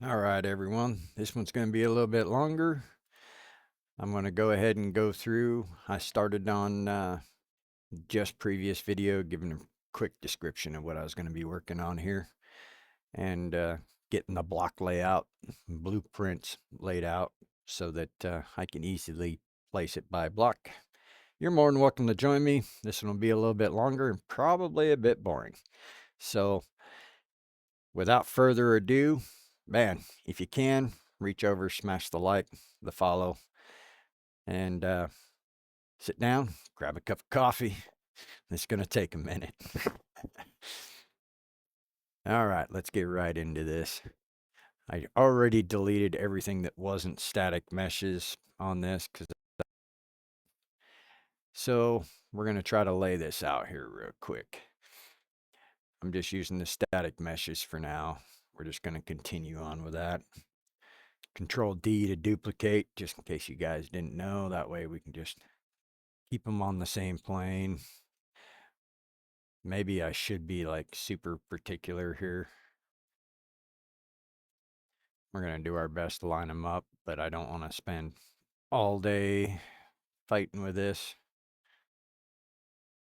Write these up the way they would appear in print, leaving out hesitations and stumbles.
All right, everyone. This one's going to be a little bit longer. I'm going to go ahead and go through. I started on just previous video, giving a quick description of what I was going to be working on here and getting the block layout, blueprints laid out so that I can easily place it by block. You're more than welcome to join me. This one will be a little bit longer and probably a bit boring. So, without further ado, man, if you can, reach over, smash the like, the follow, and sit down, grab a cup of coffee. It's going to take a minute. All right, let's get right into this. I already deleted everything that wasn't static meshes on this, so we're going to try to lay this out here real quick. I'm just using the static meshes for now. We're just going to continue on with that. Control D to duplicate, just in case you guys didn't know. That way we can just keep them on the same plane. Maybe I should be like super particular here. We're going to do our best to line them up, but I don't want to spend all day fighting with this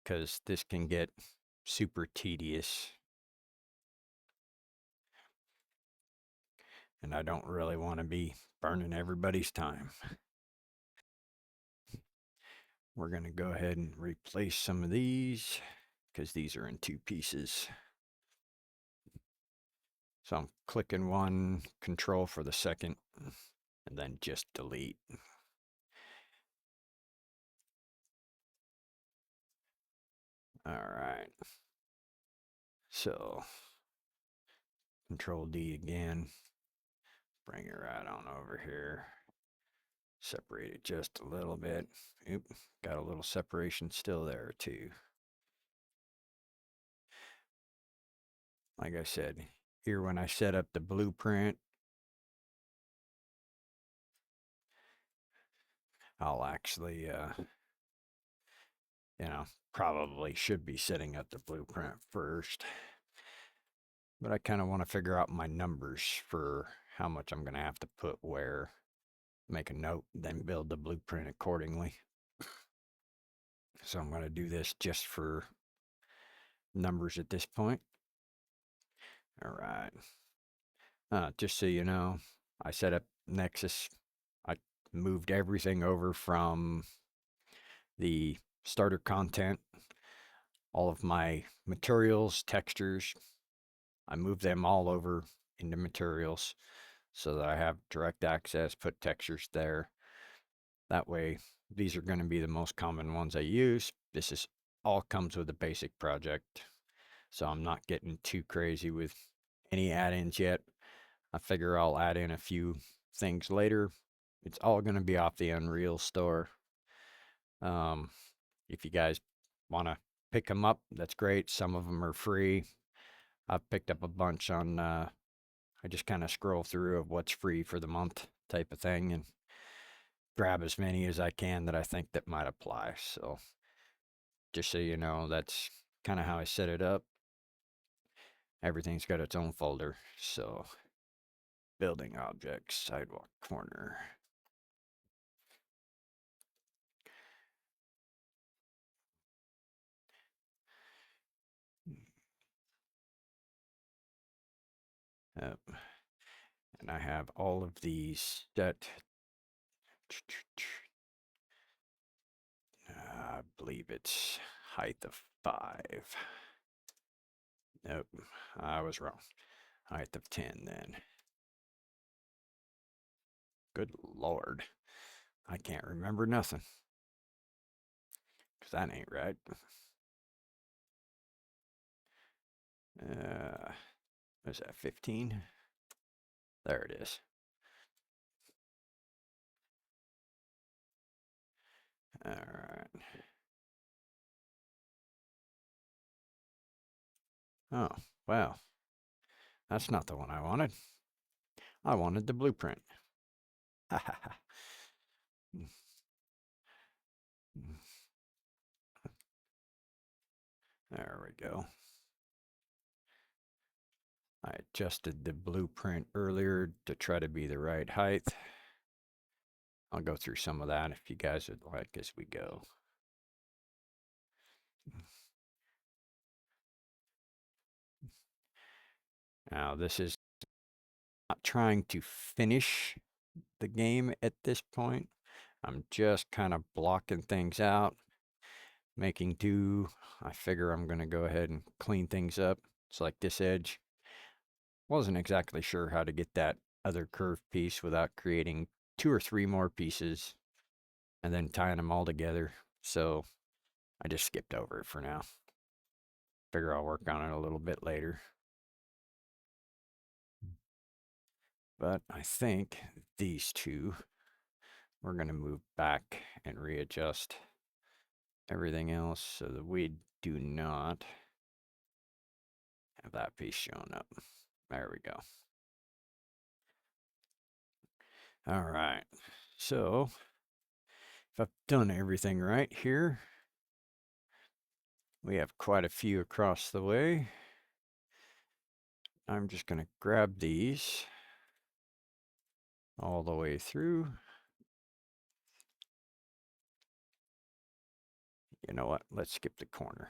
because this can get super tedious. And I don't really want to be burning everybody's time. We're going to go ahead and replace some of these because these are in two pieces. So I'm clicking one, control for the second, and then just delete. All right. So control D again, bring it right on over here. Separate it just a little bit. Oop, got a little separation still there too. Like I said, here when I set up the blueprint, I'll actually, probably should be setting up the blueprint first. But I kind of want to figure out my numbers for how much I'm going to have to put where, make a note, then build the blueprint accordingly. So I'm going to do this just for numbers at this point. All right. Just so you know, I set up Nexus. I moved everything over from the starter content, all of my materials, textures. I moved them all over into materials so that I have direct access, put textures there. That way, these are going to be the most common ones I use. This is all comes with a basic project. So I'm not getting too crazy with any add-ins yet. I figure I'll add in a few things later. It's all going to be off the Unreal store. Um, if you guys want to pick them up, that's great. Some of them are free. I've picked up a bunch on, I just kind of scroll through of what's free for the month type of thing and grab as many as I can that I think that might apply. So just so you know, that's kind of how I set it up. Everything's got its own folder. So building objects, sidewalk corner. Yep. And I have all of these set. I believe it's height of 5. Nope, I was wrong. Height of 10 then. Good Lord. I can't remember nothing. Because that ain't right. Is that 15? There it is. All right. Oh, well, that's not the one I wanted. I wanted the blueprint. There we go. I adjusted the blueprint earlier to try to be the right height. I'll go through some of that if you guys would like as we go. Now, this is not trying to finish the game at this point. I'm just kind of blocking things out, making do. I figure I'm going to go ahead and clean things up. It's like this edge. Wasn't exactly sure how to get that other curved piece without creating 2 or 3 more pieces and then tying them all together. So I just skipped over it for now. Figure I'll work on it a little bit later. But I think these two, we're going to move back and readjust everything else so that we do not have that piece showing up. There we go. All right. So if I've done everything right here, we have quite a few across the way. I'm just going to grab these all the way through. You know what? Let's skip the corner.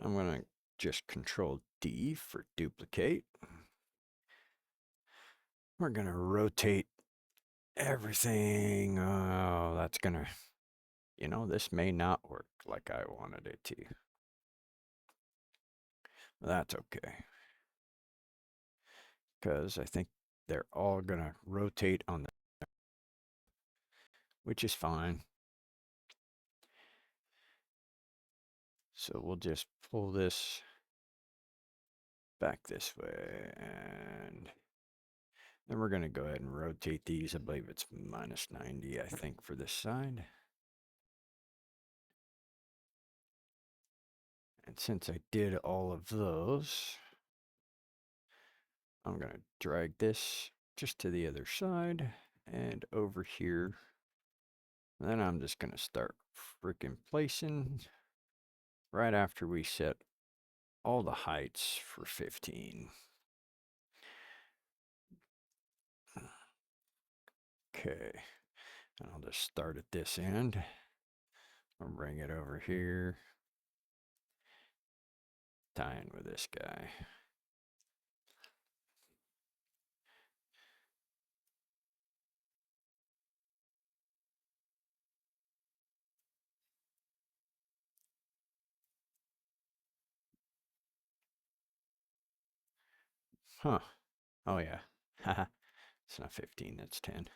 I'm going to just Control D for duplicate. We're going to rotate everything. Oh, that's going to, you know, this may not work like I wanted it to. That's okay. Because I think they're all going to rotate on the, which is fine. So we'll just pull this back this way, and then we're going to go ahead and rotate these. I believe it's -90, I think, for this side. And since I did all of those, I'm going to drag this just to the other side and over here. And then I'm just going to start freaking placing right after we set all the heights for 15. Okay, and I'll just start at this end. I'll bring it over here, tie in with this guy. Huh. Oh, yeah. Haha. It's not 15, that's 10.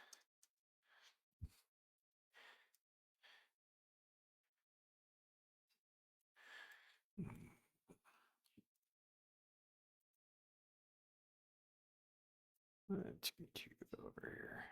Let's get you over here.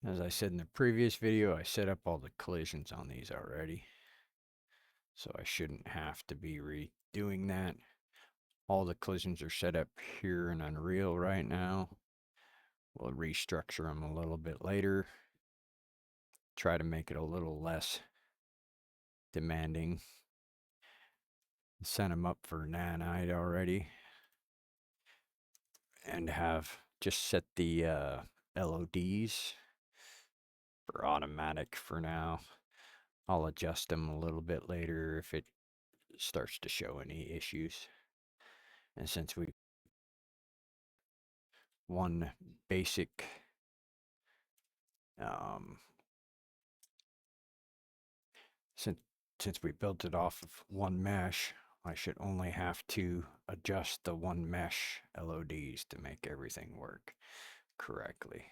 As I said in the previous video, I set up all the collisions on these already. So I shouldn't have to be redoing that. All the collisions are set up here in Unreal right now. We'll restructure them a little bit later. Try to make it a little less demanding. Set them up for nanite already. And have just set the LODs for automatic for now. I'll adjust them a little bit later if it starts to show any issues. And since we one basic since we built it off of one mesh, I should only have to adjust the one mesh LODs to make everything work correctly.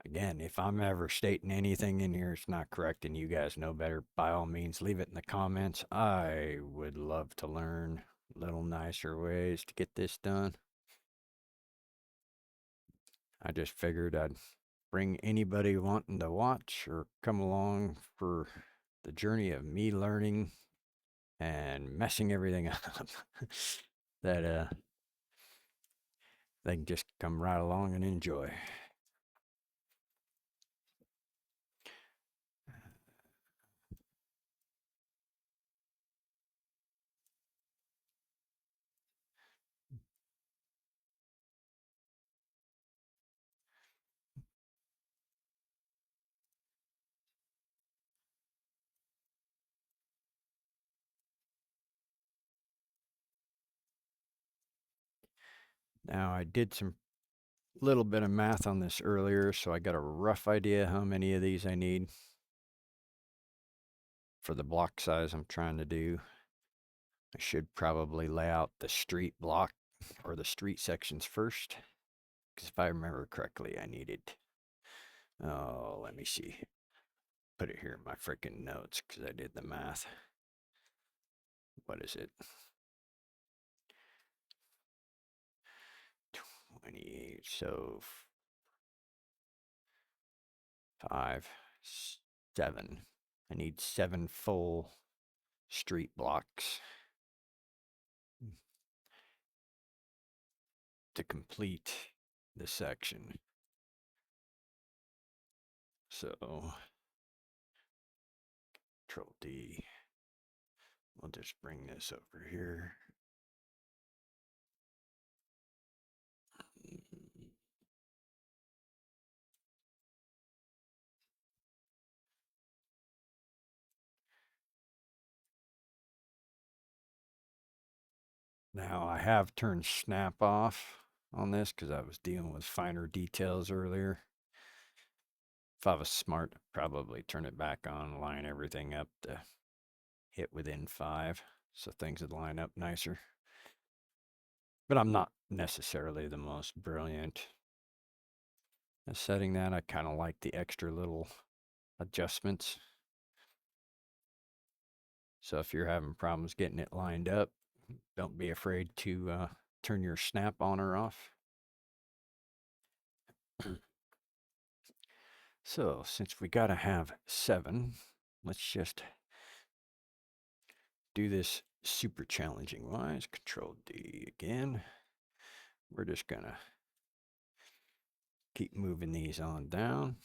Again, if I'm ever stating anything in here it's not correct and you guys know better, by all means, leave it in the comments. I would love to learn little nicer ways to get this done. I just figured I'd bring anybody wanting to watch or come along for the journey of me learning and messing everything up. that they can just come right along and enjoy. Now I did some little bit of math on this earlier, so I got a rough idea how many of these I need for the block size I'm trying to do. I should probably lay out the street block or the street sections first, because if I remember correctly, I needed, oh, let me see, put it here in my freaking notes because I did the math. What is it? 28, so 5, 7. I need 7 full street blocks to complete the section. So, Control D. We'll just bring this over here. Now I have turned snap off on this because I was dealing with finer details earlier. If I was smart, I'd probably turn it back on, line everything up to hit within 5 so things would line up nicer. But I'm not necessarily the most brilliant at setting that. I kind of like the extra little adjustments. So if you're having problems getting it lined up, don't be afraid to turn your snap on or off. So since we got to have 7, let's just do this super challenging wise. Control D again. We're just going to keep moving these on down.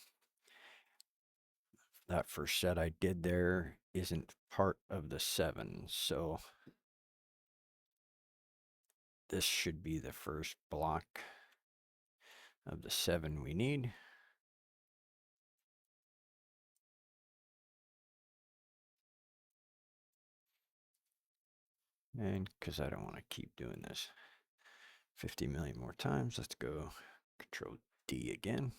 That first set I did there isn't part of the 7, so this should be the first block of the 7 we need. And because I don't want to keep doing this 50 million more times, let's go Control D again.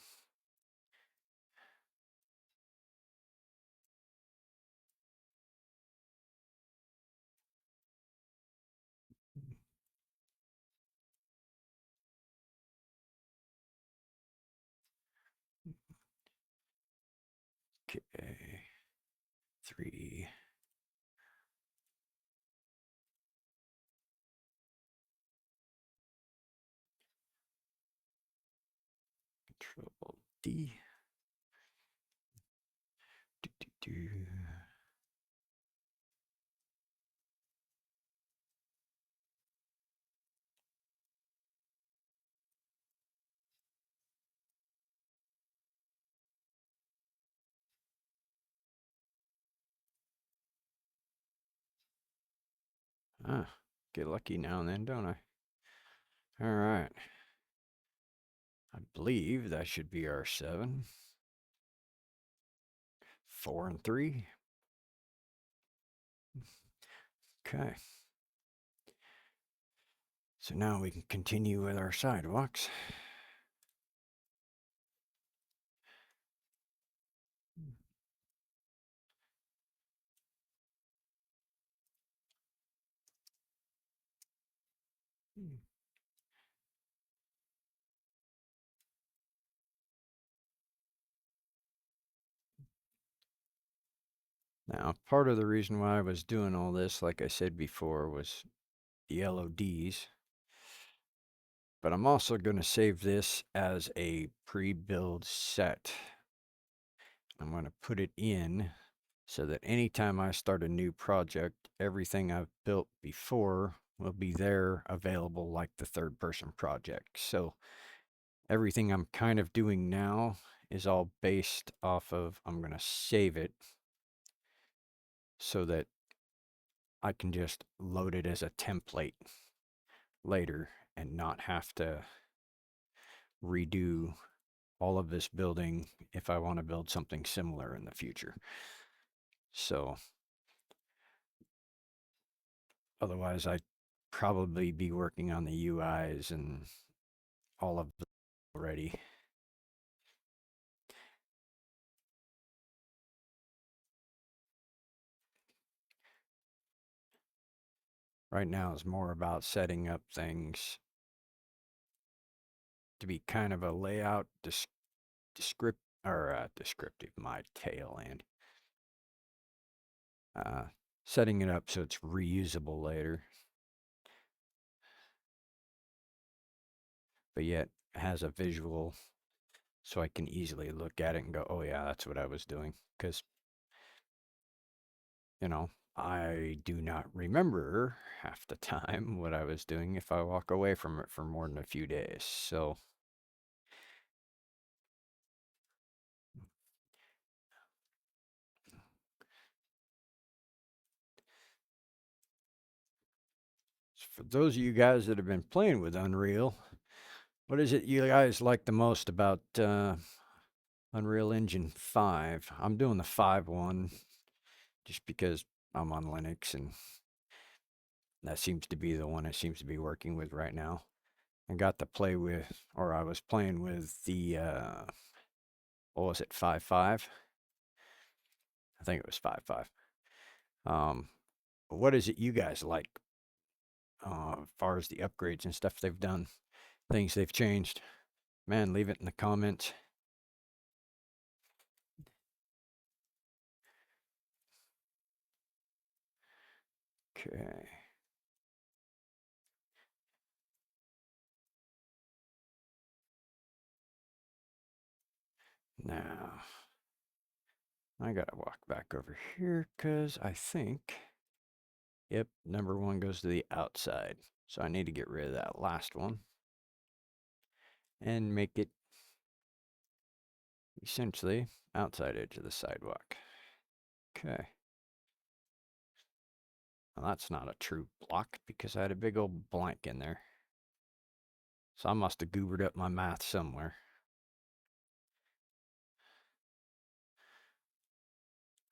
Okay, 3. Control D. Do, do, do. Ah, get lucky now and then, don't I? All right. I believe that should be our 7. 4 and 3. Okay. So now we can continue with our sidewalks. Now, part of the reason why I was doing all this, like I said before, was the LODs. But I'm also going to save this as a pre-build set. I'm going to put it in so that anytime I start a new project, everything I've built before will be there available like the third person project. So everything I'm kind of doing now is all based off of, I'm going to save it so that I can just load it as a template later and not have to redo all of this building if I want to build something similar in the future. So otherwise I'd probably be working on the UIs and all of them already. Right now is more about setting up things to be kind of a layout descriptive, my tail end. Setting it up so it's reusable later, but yet has a visual so I can easily look at it and go, oh yeah, that's what I was doing. Because, you know, I do not remember half the time what I was doing if I walk away from it for more than a few days. So for those of you guys that have been playing with Unreal, what is it you guys like the most about Unreal Engine 5? I'm doing the 5 one just because I'm on Linux and that seems to be the one it seems to be working with right now. I got to play with, or I was playing with the, what was it, 5.5? I think it was 5.5. What is it you guys like as far as the upgrades and stuff they've done, things they've changed? Man, leave it in the comments. Okay. Now, I gotta walk back over here because I think, yep, number 1 goes to the outside. So I need to get rid of that last one and make it essentially outside edge of the sidewalk. Okay. Well, that's not a true block because I had a big old blank in there. So I must have goobered up my math somewhere.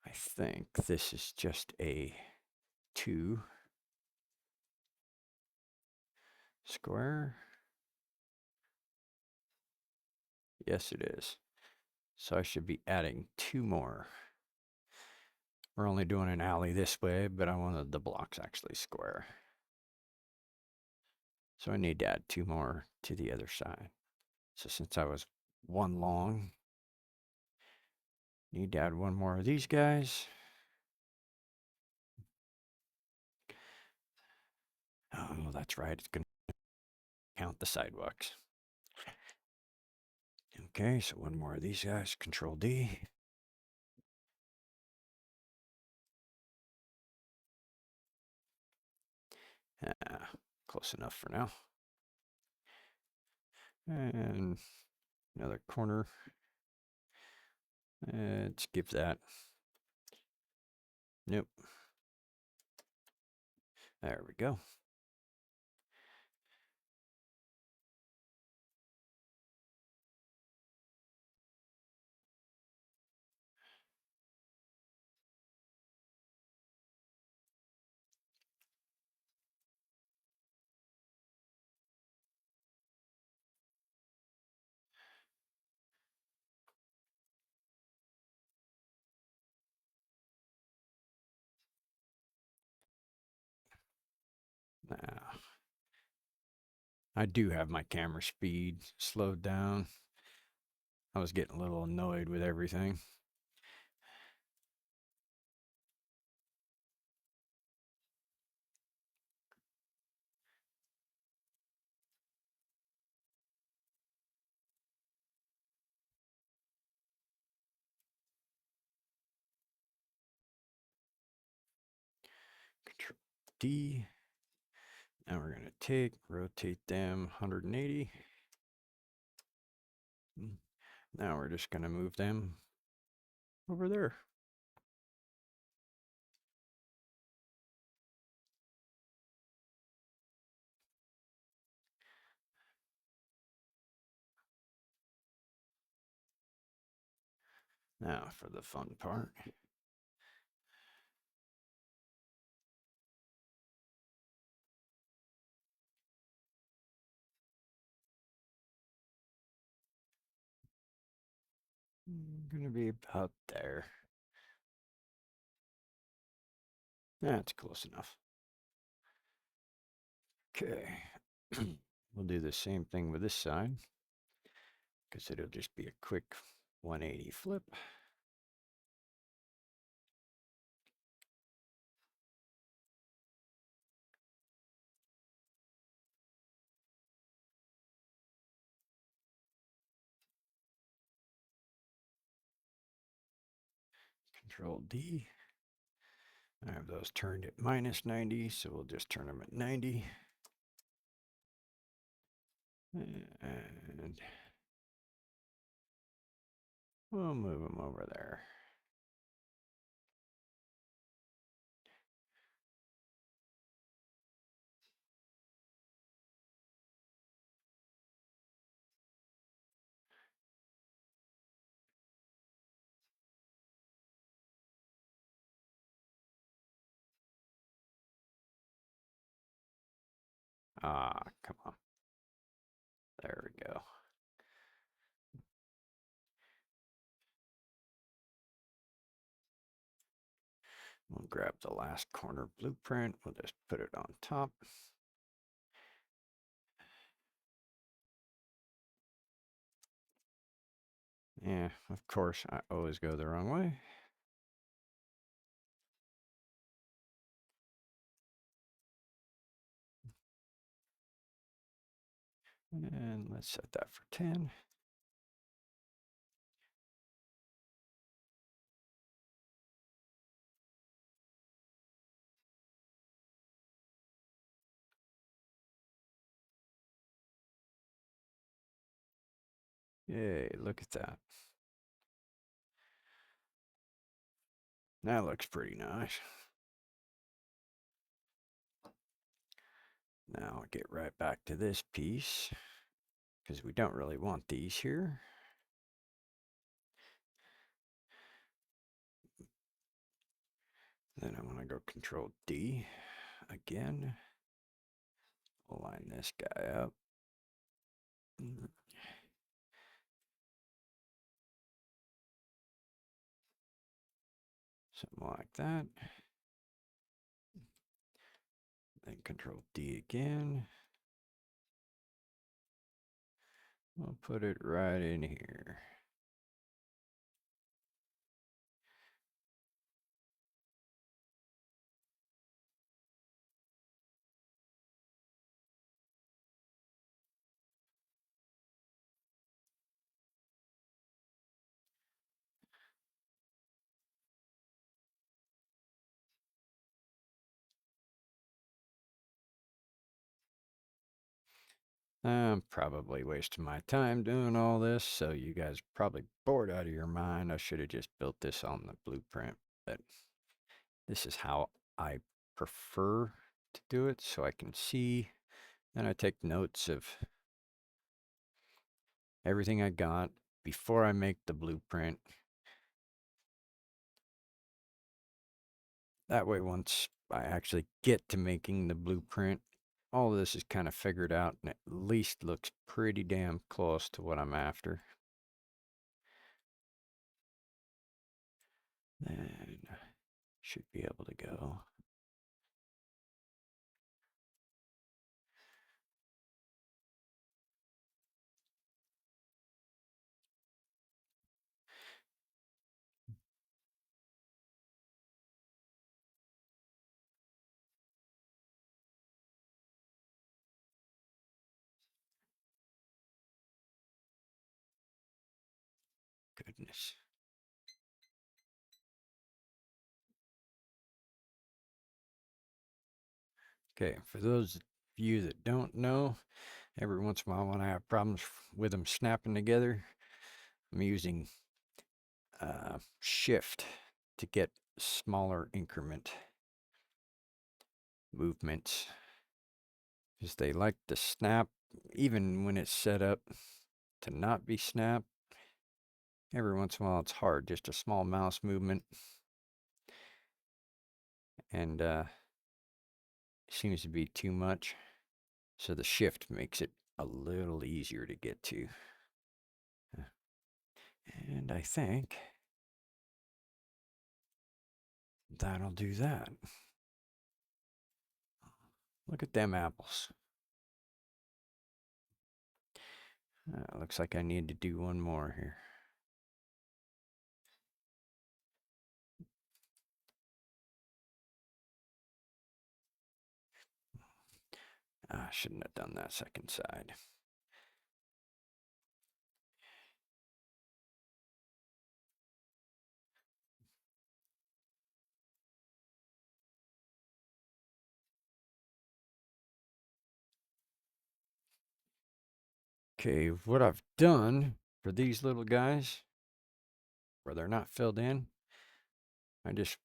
I think this is just a 2 square. Yes, it is. So I should be adding 2 more. We're only doing an alley this way, but I wanted the blocks actually square. So I need to add 2 more to the other side. So since I was 1 long, need to add 1 more of these guys. Oh, that's right. It's going to count the sidewalks. Okay, so 1 more of these guys. Control D. Close enough for now. And another corner. Let's give that. Nope. There we go. Now, I do have my camera speed slowed down. I was getting a little annoyed with everything. Control D. Now we're going to rotate them 180. Now we're just going to move them over there. Now for the fun part. Going to be about there. That's close enough. Okay. We'll do the same thing with this side, because it'll just be a quick 180 flip. Control D. I have those turned at minus 90, so we'll just turn them at 90. And we'll move them over there. Ah, come on. There we go. We'll grab the last corner blueprint. We'll just put it on top. Yeah, of course, I always go the wrong way. And let's set that for 10. Yay, look at that. That looks pretty nice. Now I'll get right back to this piece, because we don't really want these here. Then I want to go Control D again. Line this guy up. Something like that. Then Control D again. We'll put it right in here. I'm probably wasting my time doing all this, so you guys are probably bored out of your mind. I should have just built this on the blueprint, but this is how I prefer to do it, so I can see. And I take notes of everything I got before I make the blueprint. That way, once I actually get to making the blueprint, all of this is kind of figured out and at least looks pretty damn close to what I'm after. Then should be able to go. Goodness. Okay, for those of you that don't know, every once in a while when I have problems with them snapping together, I'm using shift to get smaller increment movements, because they like to snap even when it's set up to not be snapped. Every once in a while it's hard, just a small mouse movement, and seems to be too much, so the shift makes it a little easier to get to. And I think that'll do that. Look at them apples. Looks like I need to do one more here. I shouldn't have done that second side. Okay, what I've done for these little guys, where they're not filled in, I just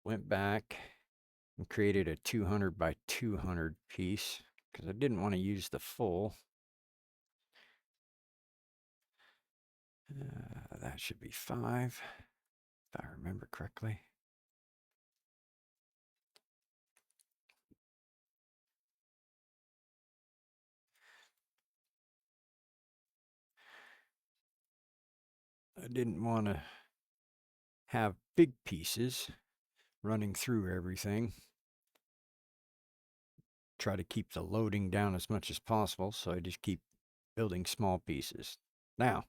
went back and created a 200 by 200 piece, because I didn't want to use the full. That should be 5, if I remember correctly. I didn't want to have big pieces running through everything. Try to keep the loading down as much as possible, so I just keep building small pieces. Now,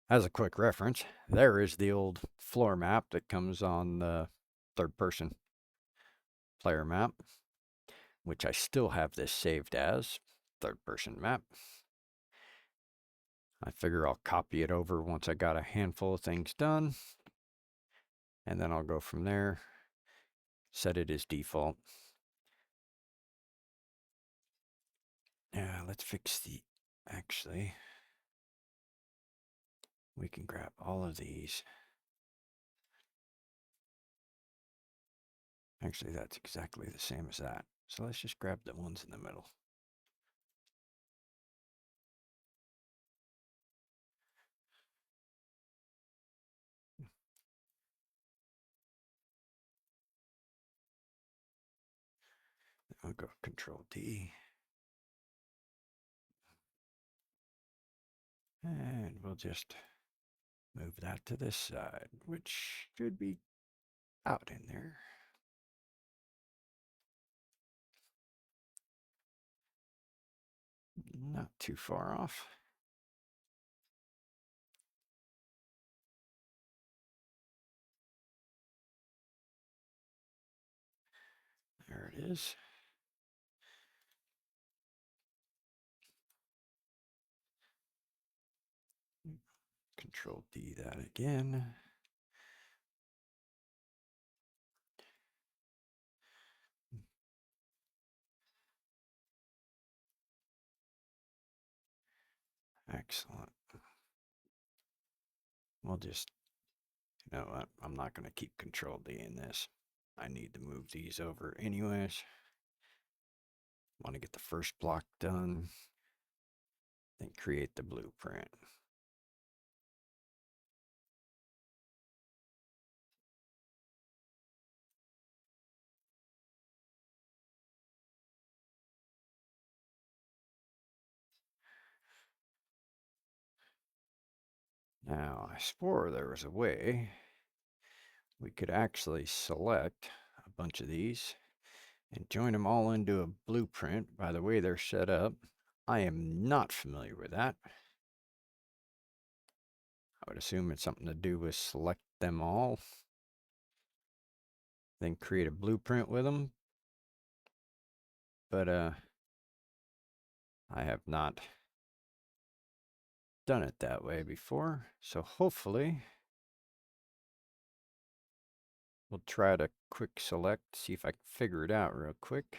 as a quick reference, there is the old floor map that comes on the third person player map, which I still have this saved as third person map. I figure I'll copy it over once I got a handful of things done, and then I'll go from there, set it as default. Let's fix actually, we can grab all of these. Actually, that's exactly the same as that. So let's just grab the ones in the middle. I'll go Control D. And we'll just move that to this side, which should be out in there. Not too far off. There it is. Control D that again. Excellent. We'll just, you know what? I'm not going to keep Control D in this. I need to move these over anyways. Want to get the first block done, then create the blueprint. Now, I swore there was a way we could actually select a bunch of these and join them all into a blueprint by the way they're set up. I am not familiar with that. I would assume it's something to do with select them all, then create a blueprint with them. But I have not done it that way before. So hopefully We'll try to quick select, see if I can figure it out real quick.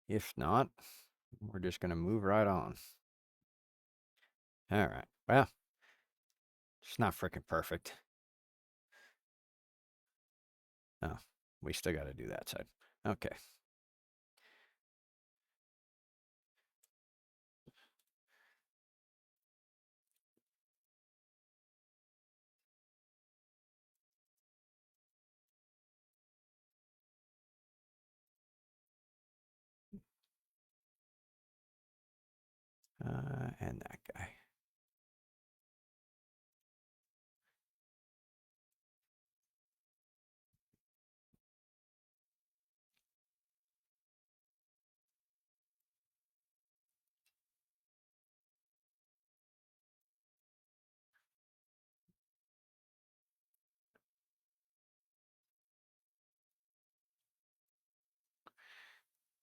If not, we're just going to move right on. All right. Well, it's not freaking perfect. Oh, we still got to do that side. Okay. And that guy.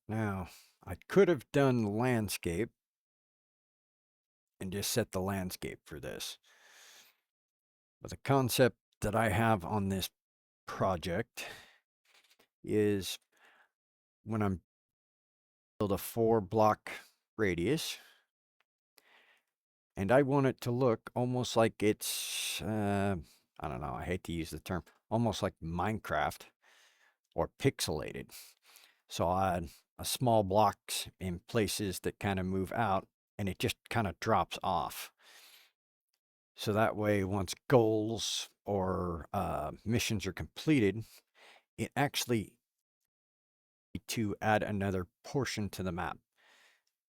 Now, I could have done landscape and just set the landscape for this. But the concept that I have on this project is when I'm build a 4-block radius, and I want it to look almost like it's, I don't know, I hate to use the term, almost like Minecraft or pixelated. So I add a small blocks in places that kind of move out, and it just kind of drops off. So that way, once goals or missions are completed, it actually to add another portion to the map.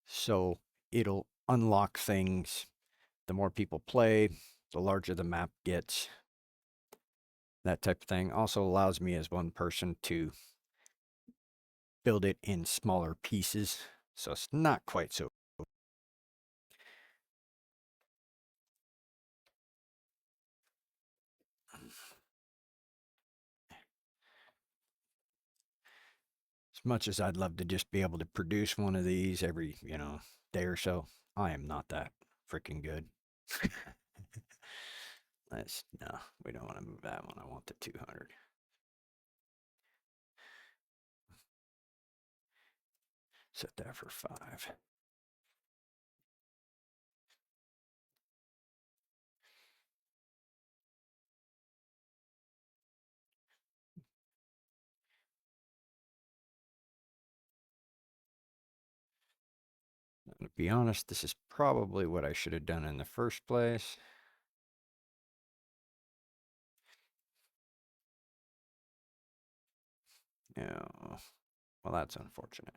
So it'll unlock things. The more people play, the larger the map gets. That type of thing also allows me as one person to build it in smaller pieces. So it's not quite so. As much as I'd love to just be able to produce one of these every, day or so, I am not that freaking good. No, we don't want to move that one. I want the 200. Set that for 5. And to be honest, this is probably what I should have done in the first place. Yeah, well, that's unfortunate.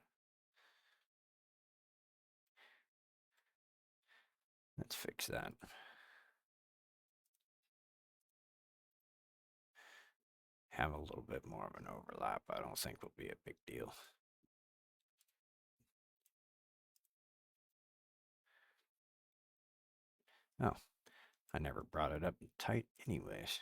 Let's fix that. Have a little bit more of an overlap. I don't think will be a big deal. Oh, I never brought it up tight anyways.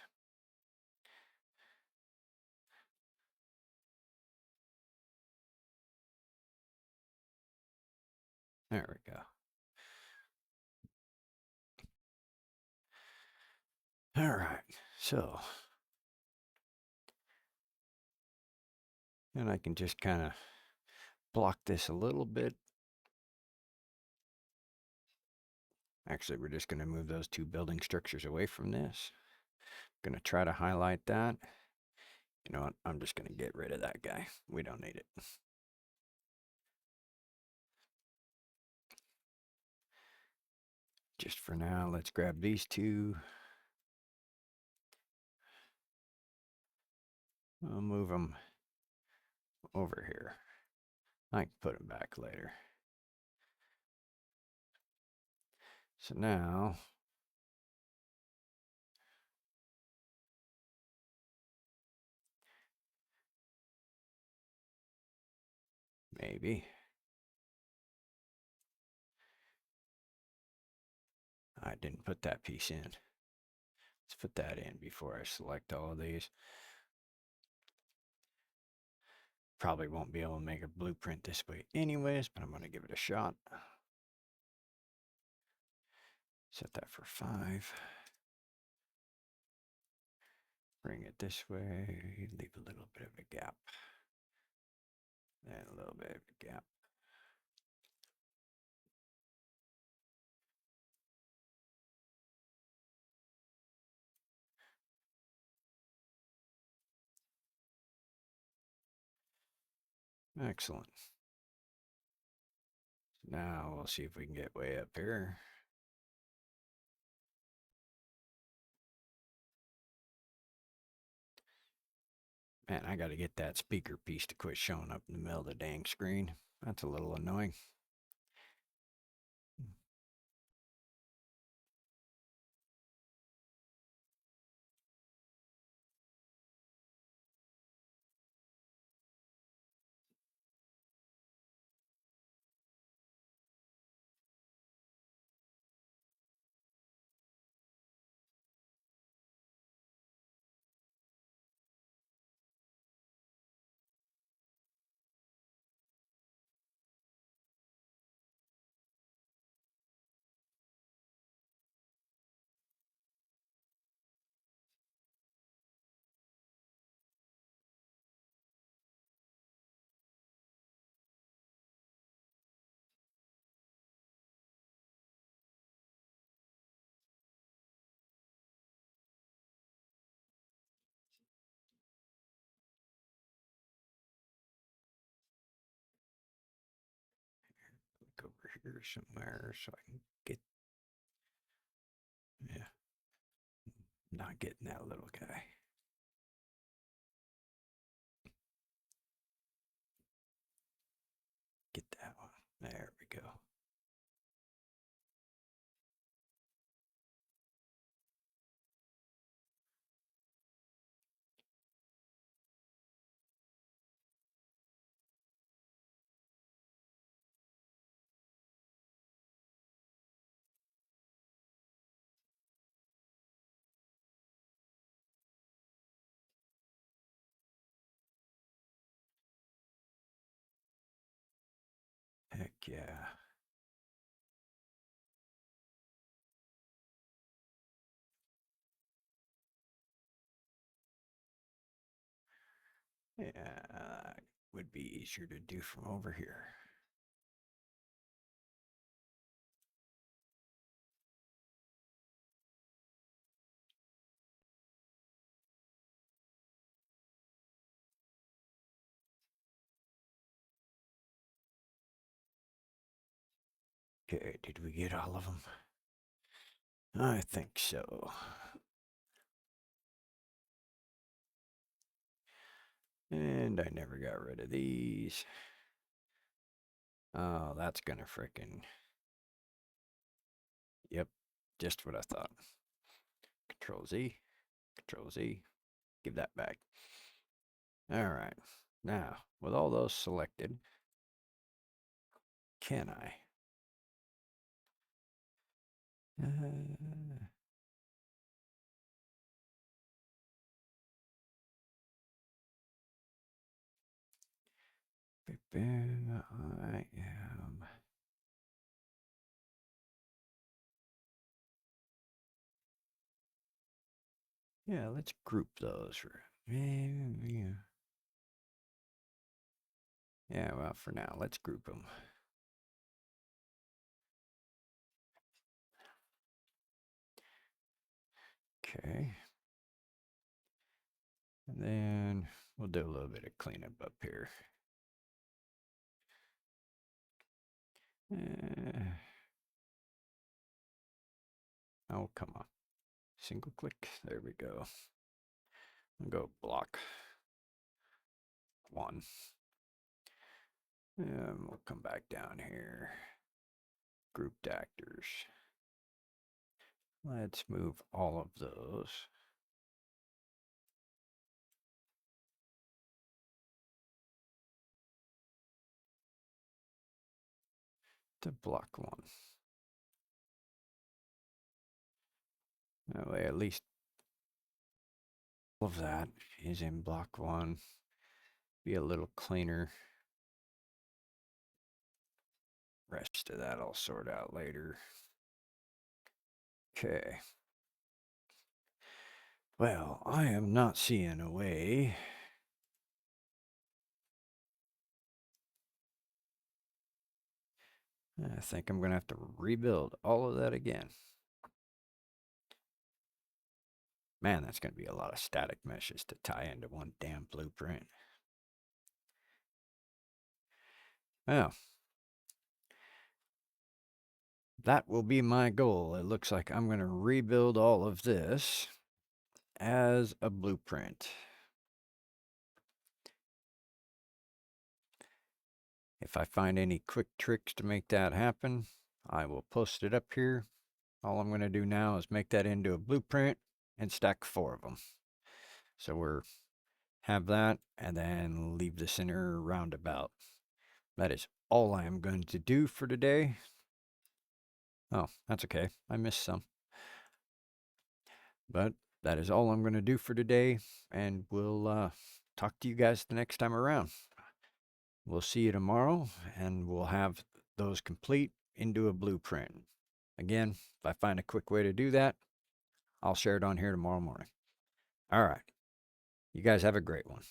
There we go. All right, so. And I can just kind of block this a little bit. Actually, we're just going to move those 2 building structures away from this. Going to try to highlight that. You know what? I'm just going to get rid of that guy. We don't need it. Just for now, let's grab these 2. I'll move them over here. I can put them back later. So now, maybe. I didn't put that piece in. Let's put that in before I select all of these. Probably won't be able to make a blueprint this way anyways, but I'm going to give it a shot. Set that for 5. Bring it this way, leave a little bit of a gap, and a little bit of a gap. Excellent. Now we'll see if we can get way up here. Man, I gotta get that speaker piece to quit showing up in the middle of the dang screen. That's a little annoying. Look over here somewhere so I can get, yeah, not getting that little guy. Get that one. There we go. Heck yeah. Yeah, would be easier to do from over here. Okay, did we get all of them? I think so. And I never got rid of these. Oh, that's gonna frickin'. Yep, just what I thought. Control Z, Control Z, give that back. All right, now with all those selected, can I? Uh, I am. Yeah, let's group those. Yeah. Yeah, well, for now, let's group them. Okay. And then we'll do a little bit of cleanup up here. Uh, oh, come on. Single click. There we go. I'll go block 1. And we'll come back down here. Grouped actors. Let's move all of those. To block 1. That way at least all of that is in block 1. Be a little cleaner. Rest of that I'll sort out later. Okay. Well, I am not seeing a way. I think I'm going to have to rebuild all of that again. Man, that's going to be a lot of static meshes to tie into one damn blueprint. Well, that will be my goal. It looks like I'm going to rebuild all of this as a blueprint. If I find any quick tricks to make that happen, I will post it up here. All I'm going to do now is make that into a blueprint and stack 4 of them. So we're have that and then leave the center roundabout. That is all I am going to do for today. Oh, that's okay. I missed some. But that is all I'm going to do for today, and we'll talk to you guys the next time around. We'll see you tomorrow, and we'll have those complete into a blueprint. Again, if I find a quick way to do that, I'll share it on here tomorrow morning. All right. You guys have a great one.